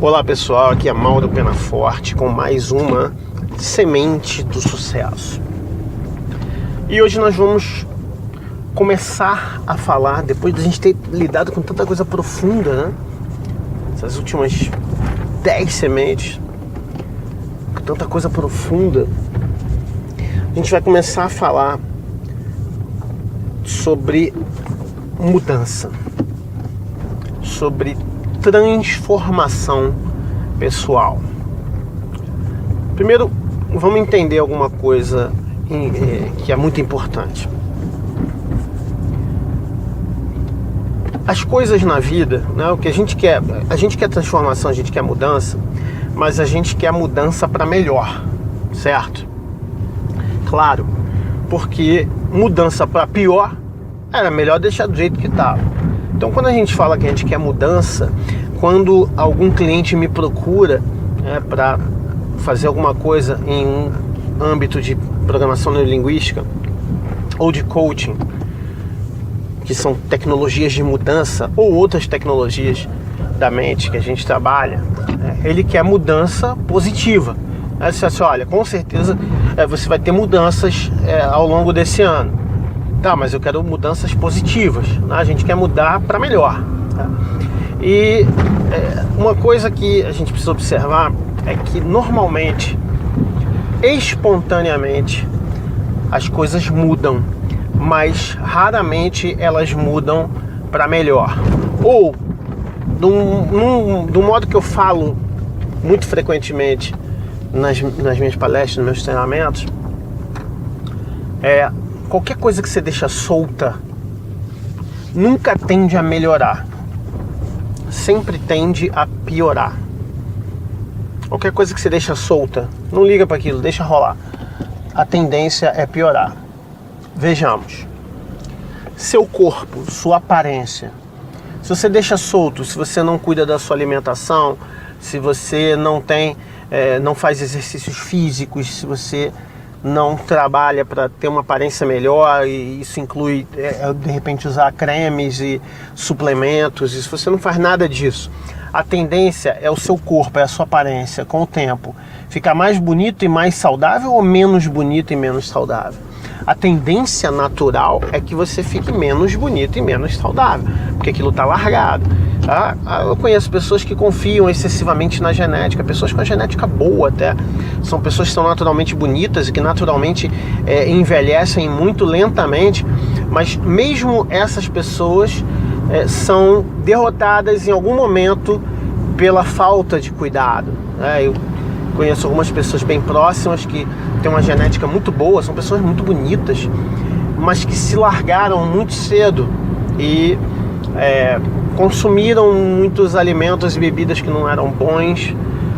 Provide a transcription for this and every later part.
Olá pessoal, aqui é Mauro Penaforte com mais uma Semente do Sucesso. E hoje nós vamos começar a falar, depois de a gente ter lidado com tanta coisa profunda, né? Essas últimas 10 sementes, com tanta coisa profunda, a gente vai começar a falar sobre mudança, sobre transformação pessoal. Primeiro, vamos entender alguma coisa que é muito importante. As coisas na vida, né, o que a gente quer transformação, a gente quer mudança, mas a gente quer mudança para melhor, certo? Claro, porque mudança para pior era melhor deixar do jeito que estava. Então, quando a gente fala que a gente quer mudança, quando algum cliente me procura para fazer alguma coisa em um âmbito de programação neurolinguística ou de coaching, que são tecnologias de mudança ou outras tecnologias da mente que a gente trabalha, ele quer mudança positiva. Aí você diz, olha, com certeza você vai ter mudanças ao longo desse ano. Tá, mas eu quero mudanças positivas, né? A gente quer mudar para melhor, tá? E uma coisa que a gente precisa observar é que normalmente, espontaneamente, as coisas mudam, mas raramente elas mudam para melhor. Ou, do modo que eu falo muito frequentemente nas minhas palestras, nos meus treinamentos, qualquer coisa que você deixa solta nunca tende a melhorar, sempre tende a piorar. Qualquer coisa que você deixa solta, não liga para aquilo, deixa rolar, a tendência é piorar. Vejamos, seu corpo, sua aparência, se você deixa solto, se você não cuida da sua alimentação, se você não faz exercícios físicos, se você não trabalha para ter uma aparência melhor, e isso inclui de repente usar cremes e suplementos, e se você não faz nada disso, a tendência é o seu corpo, é a sua aparência com o tempo ficar mais bonito e mais saudável ou menos bonito e menos saudável? A tendência natural é que você fique menos bonito e menos saudável, porque aquilo está largado. Tá? Eu conheço pessoas que confiam excessivamente na genética, pessoas com a genética boa até. São pessoas que são naturalmente bonitas e que naturalmente envelhecem muito lentamente, mas mesmo essas pessoas são derrotadas em algum momento pela falta de cuidado. Eu conheço algumas pessoas bem próximas que têm uma genética muito boa, são pessoas muito bonitas, mas que se largaram muito cedo e consumiram muitos alimentos e bebidas que não eram bons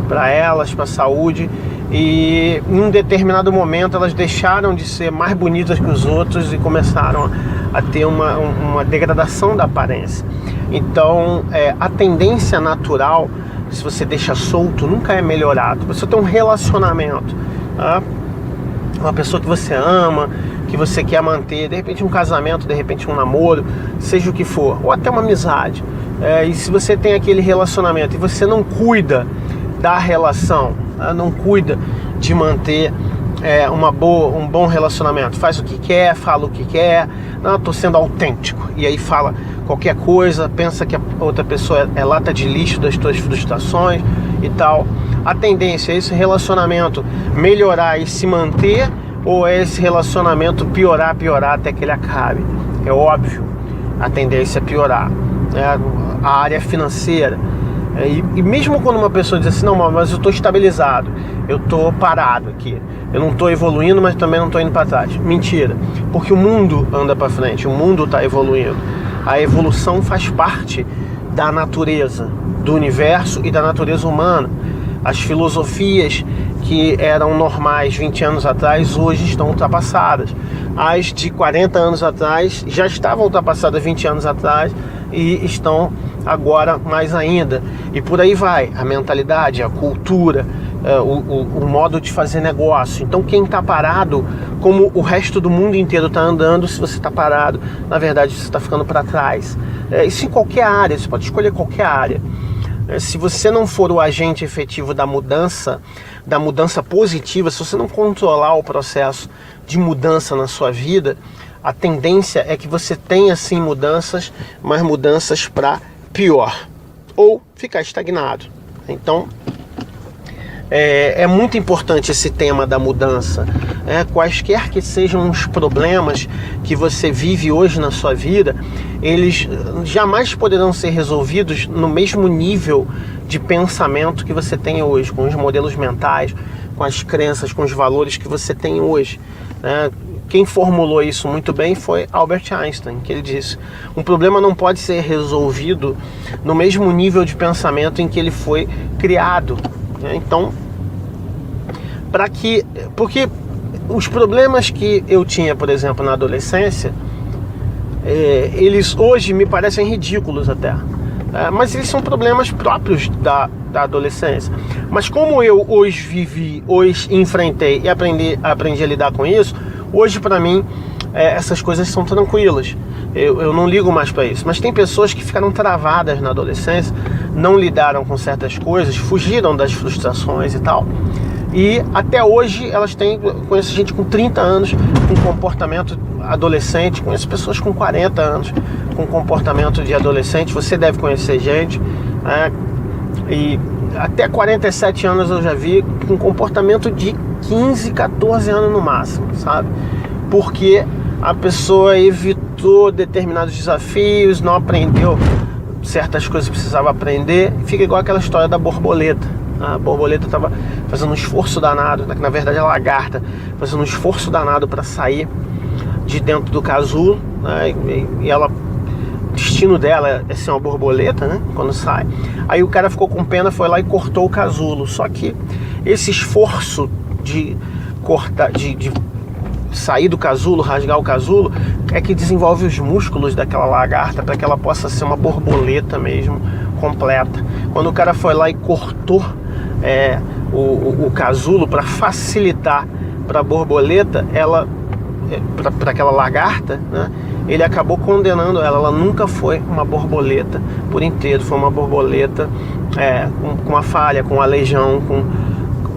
para elas, para a saúde, e em um determinado momento elas deixaram de ser mais bonitas que os outros e começaram a ter uma degradação da aparência. Então a tendência natural, se você deixa solto, nunca é melhorado. Você tem um relacionamento, tá? Uma pessoa que você ama, que você quer manter, de repente um casamento, de repente um namoro, seja o que for, ou até uma amizade, e se você tem aquele relacionamento e você não cuida da relação, não cuida de manter um bom relacionamento, faz o que quer, fala o que quer, não, estou sendo autêntico, e aí fala qualquer coisa, pensa que a outra pessoa é lata de lixo das tuas frustrações e tal, a tendência é esse relacionamento melhorar e se manter, ou é esse relacionamento piorar até que ele acabe? É óbvio, a tendência é piorar. A área financeira, e mesmo quando uma pessoa diz assim, não, mas eu estou estabilizado, eu estou parado aqui, eu não estou evoluindo, mas também não estou indo para trás. Mentira, porque o mundo anda para frente, o mundo está evoluindo. A evolução faz parte da natureza, do universo e da natureza humana. As filosofias que eram normais 20 anos atrás, hoje estão ultrapassadas. As de 40 anos atrás já estavam ultrapassadas 20 anos atrás e estão agora mais ainda. E por aí vai, a mentalidade, a cultura, o modo de fazer negócio. Então quem está parado, como o resto do mundo inteiro está andando, se você está parado, na verdade você está ficando para trás. Isso em qualquer área, você pode escolher qualquer área. Se você não for o agente efetivo da mudança positiva, se você não controlar o processo de mudança na sua vida, a tendência é que você tenha sim mudanças, mas mudanças para pior, ou ficar estagnado. Então, é muito importante esse tema da mudança. Quaisquer que sejam os problemas que você vive hoje na sua vida, eles jamais poderão ser resolvidos no mesmo nível de pensamento que você tem hoje, com os modelos mentais, com as crenças, com os valores que você tem hoje. Quem formulou isso muito bem foi Albert Einstein, que ele disse: um problema não pode ser resolvido no mesmo nível de pensamento em que ele foi criado. Então, porque os problemas que eu tinha, por exemplo, na adolescência, eles hoje me parecem ridículos até, mas eles são problemas próprios da adolescência. Mas como eu hoje vivi, hoje enfrentei e aprendi a lidar com isso, hoje para mim essas coisas são tranquilas. Eu não ligo mais para isso. Mas tem pessoas que ficaram travadas na adolescência, não lidaram com certas coisas, fugiram das frustrações e tal. E até hoje elas têm, conheço gente com 30 anos com comportamento adolescente, conheço pessoas com 40 anos com comportamento de adolescente. Você deve conhecer gente, e até 47 anos eu já vi com comportamento de 15, 14 anos no máximo, sabe? Porque a pessoa evitou determinados desafios, não aprendeu certas coisas que precisava aprender, fica igual aquela história da borboleta. A borboleta estava fazendo um esforço danado, na verdade a lagarta, fazendo um esforço danado para sair de dentro do casulo, e ela, o destino dela é ser uma borboleta, né, quando sai. Aí o cara ficou com pena, foi lá e cortou o casulo. Só que esse esforço de cortar, de sair do casulo, rasgar o casulo, é que desenvolve os músculos daquela lagarta para que ela possa ser uma borboleta mesmo, completa. Quando o cara foi lá e cortou o casulo para facilitar para a borboleta, para aquela lagarta, né, ele acabou condenando ela nunca foi uma borboleta por inteiro, foi uma borboleta com uma falha, com uma aleijão,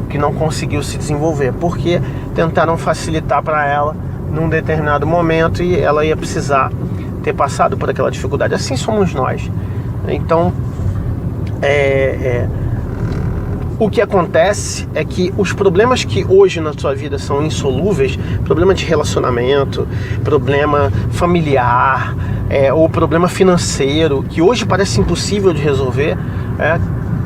que não conseguiu se desenvolver, porque tentaram facilitar para ela num determinado momento e ela ia precisar ter passado por aquela dificuldade. Assim somos nós. Então, o que acontece é que os problemas que hoje na sua vida são insolúveis, problema de relacionamento, problema familiar, ou problema financeiro, que hoje parece impossível de resolver,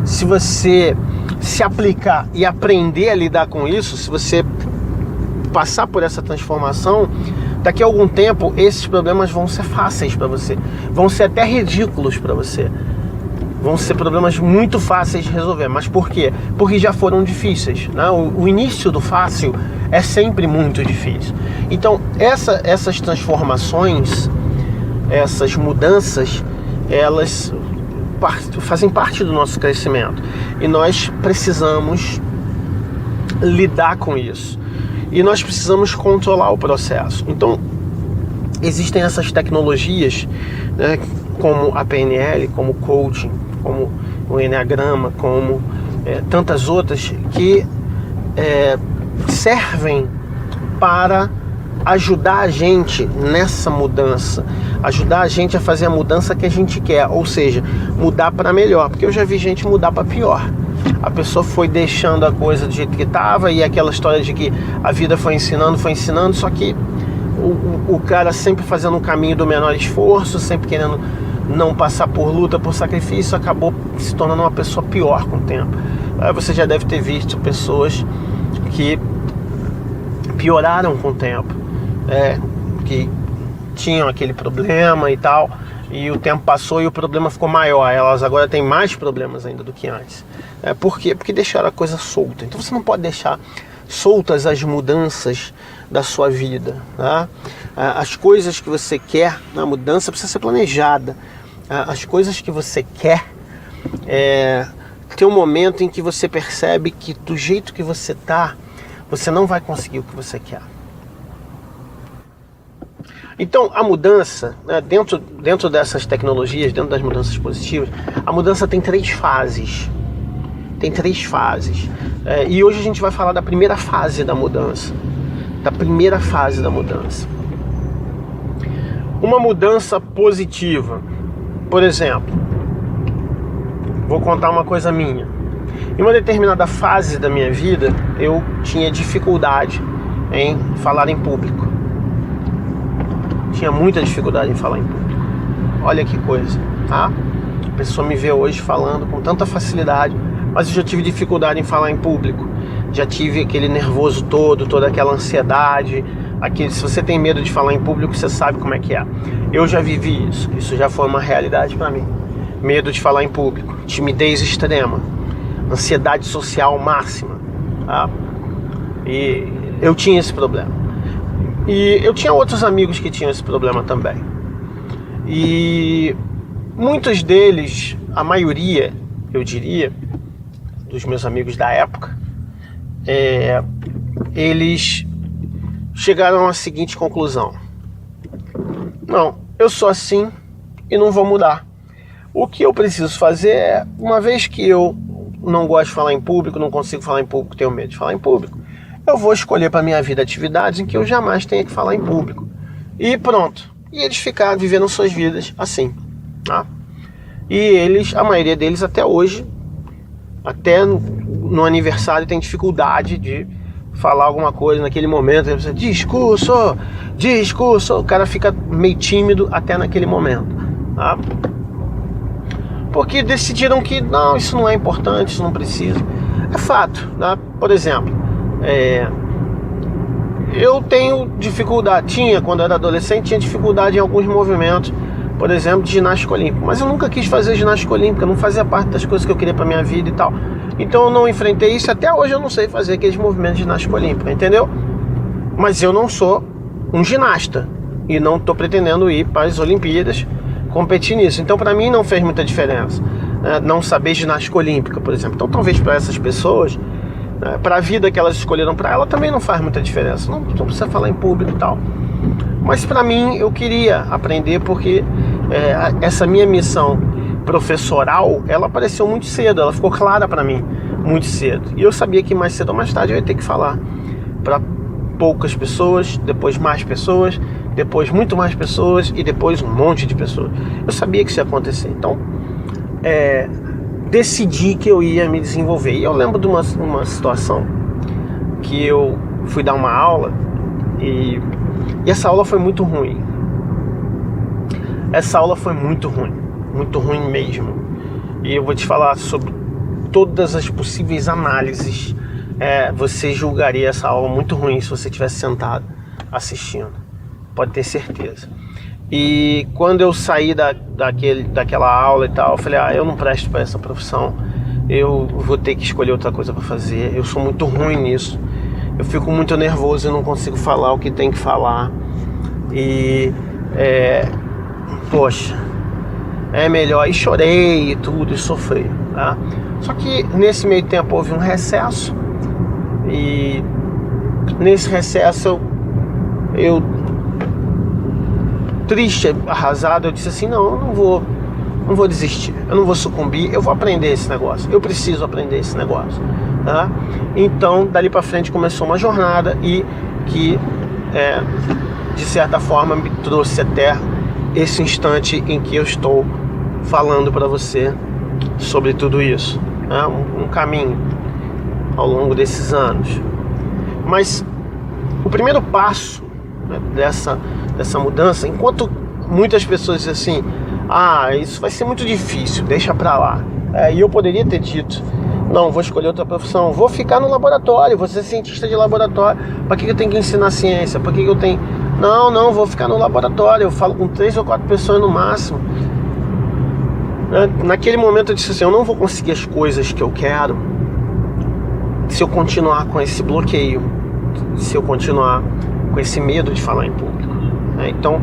se você se aplicar e aprender a lidar com isso, se você passar por essa transformação, daqui a algum tempo esses problemas vão ser fáceis para você, vão ser até ridículos para você. Vão ser problemas muito fáceis de resolver. Mas por quê? Porque já foram difíceis, né? O início do fácil é sempre muito difícil. Então, essas transformações, essas mudanças, elas fazem parte do nosso crescimento. E nós precisamos lidar com isso. E nós precisamos controlar o processo. Então, existem essas tecnologias, né, como a PNL, como o coaching, como o Enneagrama, como tantas outras que servem para ajudar a gente nessa mudança, ajudar a gente a fazer a mudança que a gente quer, ou seja, mudar para melhor, porque eu já vi gente mudar para pior. A pessoa foi deixando a coisa do jeito que estava, e aquela história de que a vida foi ensinando, só que o cara sempre fazendo um caminho do menor esforço, sempre querendo não passar por luta, por sacrifício, acabou se tornando uma pessoa pior com o tempo. Você já deve ter visto pessoas que pioraram com o tempo, que tinham aquele problema e tal, e o tempo passou e o problema ficou maior. Elas agora têm mais problemas ainda do que antes. Por quê? Porque deixaram a coisa solta. Então você não pode deixar soltas as mudanças da sua vida, tá? As coisas que você quer na mudança precisa ser planejada. As coisas que você quer, tem um momento em que você percebe que do jeito que você tá, você não vai conseguir o que você quer. Então, a mudança, né, dentro dessas tecnologias, dentro das mudanças positivas, a mudança tem 3 fases. Tem 3 fases. E hoje a gente vai falar da primeira fase da mudança. Da primeira fase da mudança. Uma mudança positiva. Por exemplo, vou contar uma coisa minha. Em uma determinada fase da minha vida, eu tinha dificuldade em falar em público. Tinha muita dificuldade em falar em público. Olha que coisa, tá? A pessoa me vê hoje falando com tanta facilidade, mas eu já tive dificuldade em falar em público. Já tive aquele nervoso todo, toda aquela ansiedade. Se você tem medo de falar em público, você sabe como é que é. Eu já vivi isso. Isso já foi uma realidade para mim. Medo de falar em público, timidez extrema, ansiedade social máxima, tá? E eu tinha esse problema. E eu tinha outros amigos que tinham esse problema também. E muitos deles, a maioria, eu diria, dos meus amigos da época, eles chegaram à seguinte conclusão: não, eu sou assim e não vou mudar. O que eu preciso fazer é, uma vez que eu não gosto de falar em público, não consigo falar em público, tenho medo de falar em público, eu vou escolher para minha vida atividades em que eu jamais tenha que falar em público. E pronto. E eles ficaram vivendo suas vidas assim, tá? E eles, a maioria deles até hoje, até no aniversário, tem dificuldade de falar alguma coisa naquele momento. Ele discurso, o cara fica meio tímido até naquele momento, tá? Porque decidiram que não, isso não é importante, isso não precisa. É fato, tá? Por exemplo, eu tenho dificuldade, quando eu era adolescente, tinha dificuldade em alguns movimentos, por exemplo, de ginástica olímpica, mas eu nunca quis fazer ginástica olímpica, não fazia parte das coisas que eu queria para minha vida e tal, então eu não enfrentei isso. Até hoje eu não sei fazer aqueles movimentos de ginástica olímpica, entendeu? Mas eu não sou um ginasta e não estou pretendendo ir para as Olimpíadas competir nisso, então para mim não fez muita diferença, né, não saber ginástica olímpica, por exemplo. Então talvez para essas pessoas, para a vida que elas escolheram para ela, também não faz muita diferença, não precisa falar em público e tal. Mas para mim, eu queria aprender, porque essa minha missão professoral, ela apareceu muito cedo, ela ficou clara para mim muito cedo, e eu sabia que mais cedo ou mais tarde eu ia ter que falar para poucas pessoas, depois mais pessoas, depois muito mais pessoas e depois um monte de pessoas. Eu sabia que isso ia acontecer, então decidi que eu ia me desenvolver. E eu lembro de uma situação que eu fui dar uma aula e essa aula foi muito ruim. Essa aula foi muito ruim mesmo. E eu vou te falar sobre todas as possíveis análises. Você julgaria essa aula muito ruim se você tivesse sentado assistindo, pode ter certeza. E quando eu saí daquela aula e tal, eu falei, eu não presto para essa profissão, eu vou ter que escolher outra coisa para fazer, eu sou muito ruim nisso, eu fico muito nervoso, eu não consigo falar o que tem que falar, e poxa, é melhor. E chorei e tudo, e sofri, tá? Só que nesse meio tempo houve um recesso, e nesse recesso eu triste, arrasado, eu disse assim, não, eu não vou desistir, eu não vou sucumbir, eu vou aprender esse negócio, eu preciso aprender esse negócio, tá? Então, dali pra frente começou uma jornada e que, de certa forma, me trouxe até esse instante em que eu estou falando para você sobre tudo isso, né? Um caminho ao longo desses anos. Mas o primeiro passo, né, dessa mudança, enquanto muitas pessoas dizem assim, isso vai ser muito difícil, deixa pra lá, e eu poderia ter dito, não, vou escolher outra profissão, vou ficar no laboratório, vou ser cientista de laboratório, para que eu tenho que ensinar ciência, para que eu tenho, não, vou ficar no laboratório, eu falo com 3 ou 4 pessoas no máximo. Naquele momento eu disse assim, eu não vou conseguir as coisas que eu quero se eu continuar com esse bloqueio, se eu continuar com esse medo de falar em público, né? Então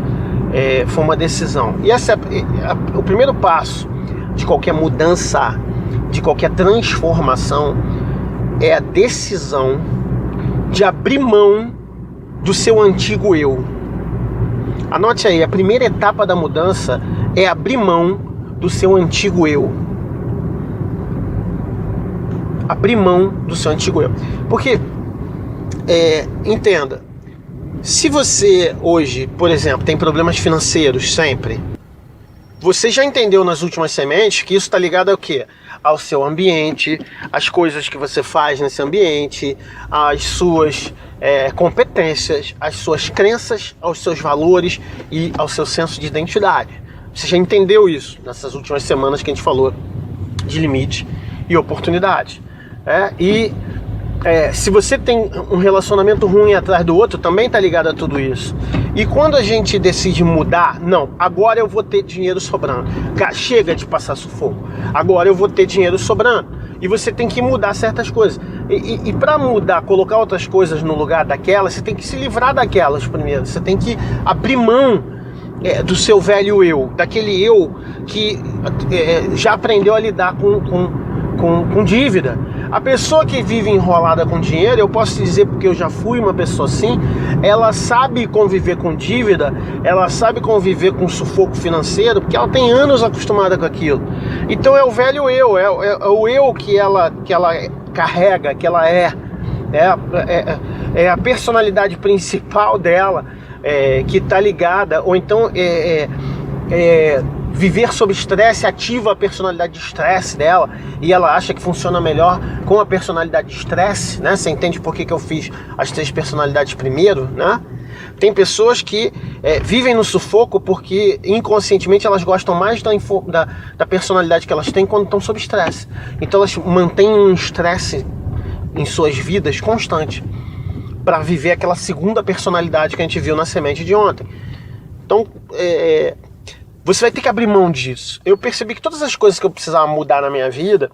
foi uma decisão, e essa o primeiro passo de qualquer mudança, de qualquer transformação, é a decisão de abrir mão do seu antigo eu. Anote aí, a primeira etapa da mudança é abrir mão do seu antigo eu. Abrir mão do seu antigo eu. Porque, entenda, se você hoje, por exemplo, tem problemas financeiros sempre, você já entendeu nas últimas sementes que isso está ligado ao quê? Ao seu ambiente, às coisas que você faz nesse ambiente, às suas competências, às suas crenças, aos seus valores e ao seu senso de identidade. Você já entendeu isso nessas últimas semanas que a gente falou de limite e oportunidade. Se você tem um relacionamento ruim atrás do outro, também está ligado a tudo isso. E quando a gente decide mudar, não, agora eu vou ter dinheiro sobrando. Cara, chega de passar sufoco. Agora eu vou ter dinheiro sobrando. E você tem que mudar certas coisas. E para mudar, colocar outras coisas no lugar daquelas, você tem que se livrar daquelas primeiro. Você tem que abrir mão do seu velho eu, daquele eu que já aprendeu a lidar com dívida. A pessoa que vive enrolada com dinheiro, eu posso te dizer porque eu já fui uma pessoa assim, ela sabe conviver com dívida, ela sabe conviver com sufoco financeiro, porque ela tem anos acostumada com aquilo. Então é o velho eu, é o eu que ela carrega, que ela é a personalidade principal dela, que está ligada, ou então viver sob estresse ativa a personalidade de estresse dela e ela acha que funciona melhor com a personalidade de estresse, né? Você entende por que eu fiz as 3 personalidades primeiro, né? Tem pessoas que vivem no sufoco porque inconscientemente elas gostam mais da personalidade que elas têm quando estão sob estresse. Então elas mantêm um estresse em suas vidas constante para viver aquela segunda personalidade que a gente viu na semente de ontem. Então, você vai ter que abrir mão disso. Eu percebi que todas as coisas que eu precisava mudar na minha vida,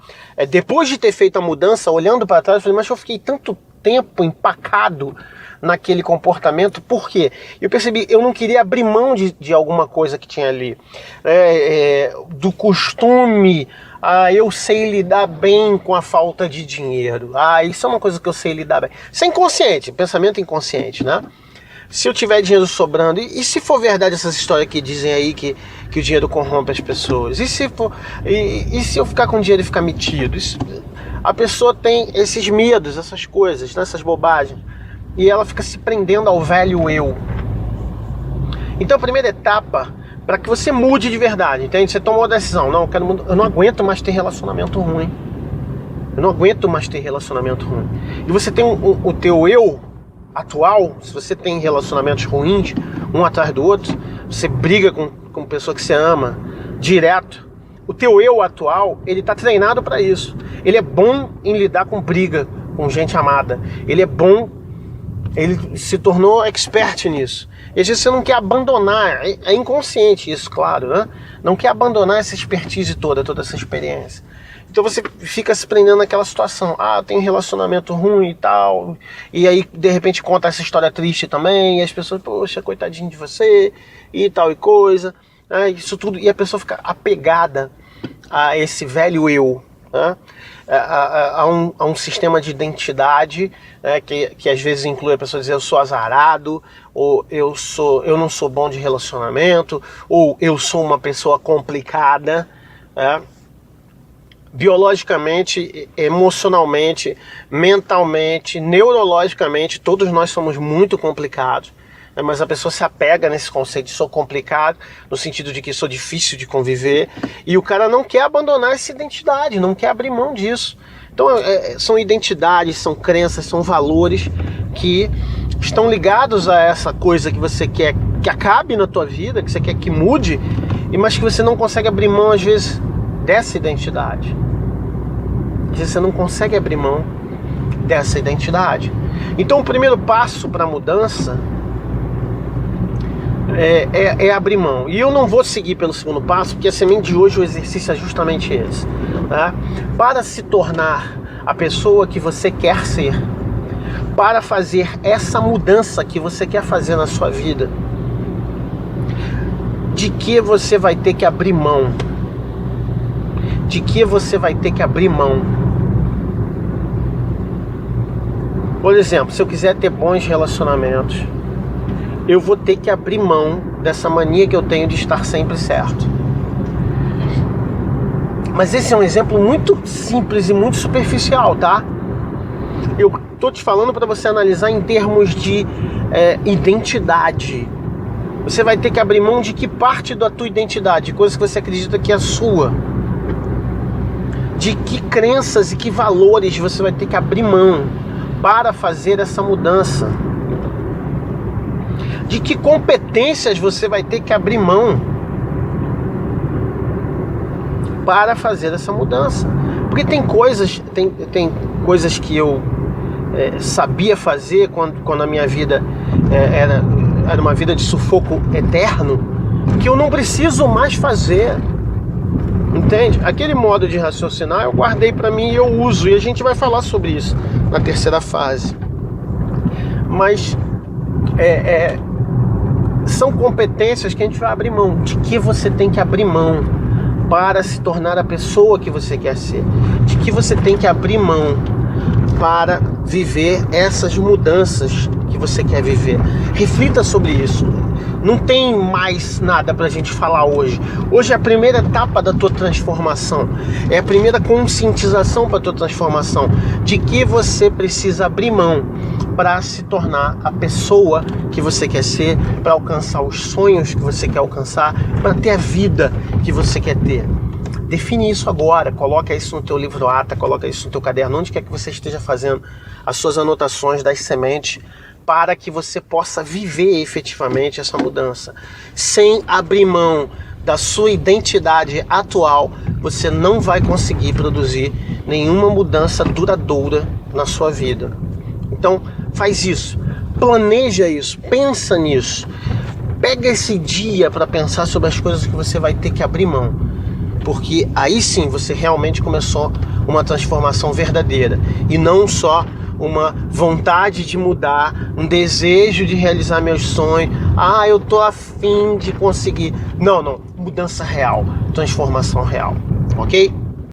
depois de ter feito a mudança, olhando para trás, eu falei, mas eu fiquei tanto tempo empacado naquele comportamento, por quê? Eu percebi, eu não queria abrir mão de alguma coisa que tinha ali. Do costume, eu sei lidar bem com a falta de dinheiro. Isso é uma coisa que eu sei lidar bem. Isso é inconsciente, pensamento inconsciente, né? Se eu tiver dinheiro sobrando, e se for verdade essas histórias que dizem aí que o dinheiro corrompe as pessoas? E se eu ficar com dinheiro e ficar metido? A pessoa tem esses medos, essas coisas, né, essas bobagens, e ela fica se prendendo ao velho eu. Então a primeira etapa, para que você mude de verdade, entende? Você tomou a decisão, não, eu não aguento mais ter relacionamento ruim. Eu não aguento mais ter relacionamento ruim. E você tem o teu eu atual, se você tem relacionamentos ruins, um atrás do outro, você briga com pessoa que você ama, direto, o teu eu atual, ele tá treinado para isso. Ele é bom em lidar com briga, com gente amada. Ele é bom, ele se tornou expert nisso. E às vezes você não quer abandonar, é inconsciente isso, claro, né? Não quer abandonar essa expertise toda essa experiência. Então você fica se prendendo naquela situação. Tem um relacionamento ruim e tal. E aí, de repente, conta essa história triste também. E as pessoas, poxa, coitadinho de você. E tal e coisa. Isso tudo. E a pessoa fica apegada a esse velho eu. Né? A um sistema de identidade, né? que às vezes inclui a pessoa dizer eu sou azarado. Ou eu não sou bom de relacionamento. Ou eu sou uma pessoa complicada. Né? Biologicamente, emocionalmente, mentalmente, neurologicamente, todos nós somos muito complicados, né? Mas a pessoa se apega nesse conceito de sou complicado, no sentido de que sou difícil de conviver, e o cara não quer abandonar essa identidade, não quer abrir mão disso. Então são identidades, são crenças, são valores que estão ligados a essa coisa que você quer que acabe na tua vida, que você quer que mude, mas que você não consegue abrir mão às vezes dessa identidade. Você não consegue abrir mão dessa identidade. Então o primeiro passo para a mudança é abrir mão. E eu não vou seguir pelo segundo passo, porque a semente de hoje, o exercício é justamente esse, tá? Para se tornar a pessoa que você quer ser, para fazer essa mudança que você quer fazer na sua vida, de que você vai ter que abrir mão? De que você vai ter que abrir mão? Por exemplo, se eu quiser ter bons relacionamentos, eu vou ter que abrir mão dessa mania que eu tenho de estar sempre certo. Mas esse é um exemplo muito simples e muito superficial, tá? Eu tô te falando para você analisar em termos de identidade. Você vai ter que abrir mão de que parte da tua identidade, coisa que você acredita que é sua. De que crenças e que valores você vai ter que abrir mão para fazer essa mudança. De que competências você vai ter que abrir mão para fazer essa mudança. Porque tem coisas que eu sabia fazer quando a minha vida era uma vida de sufoco eterno, que eu não preciso mais fazer. Entende? Aquele modo de raciocinar eu guardei para mim e eu uso, e a gente vai falar sobre isso na terceira fase. Mas são competências que a gente vai abrir mão. De que você tem que abrir mão para se tornar a pessoa que você quer ser? De que você tem que abrir mão para viver essas mudanças que você quer viver? Reflita sobre isso. Não tem mais nada pra gente falar hoje. Hoje é a primeira etapa da tua transformação. É a primeira conscientização para a tua transformação. De que você precisa abrir mão para se tornar a pessoa que você quer ser, para alcançar os sonhos que você quer alcançar, para ter a vida que você quer ter. Define isso agora, coloca isso no teu livro ata, coloca isso no teu caderno, onde quer que você esteja fazendo as suas anotações das sementes, para que você possa viver efetivamente essa mudança. Sem abrir mão da sua identidade atual, você não vai conseguir produzir nenhuma mudança duradoura na sua vida. Então, faz isso, planeja isso, pensa nisso. Pega esse dia para pensar sobre as coisas que você vai ter que abrir mão. Porque aí sim você realmente começou uma transformação verdadeira. E não só uma vontade de mudar, um desejo de realizar meus sonhos. Ah, eu tô afim de conseguir. Não, mudança real, transformação real, ok?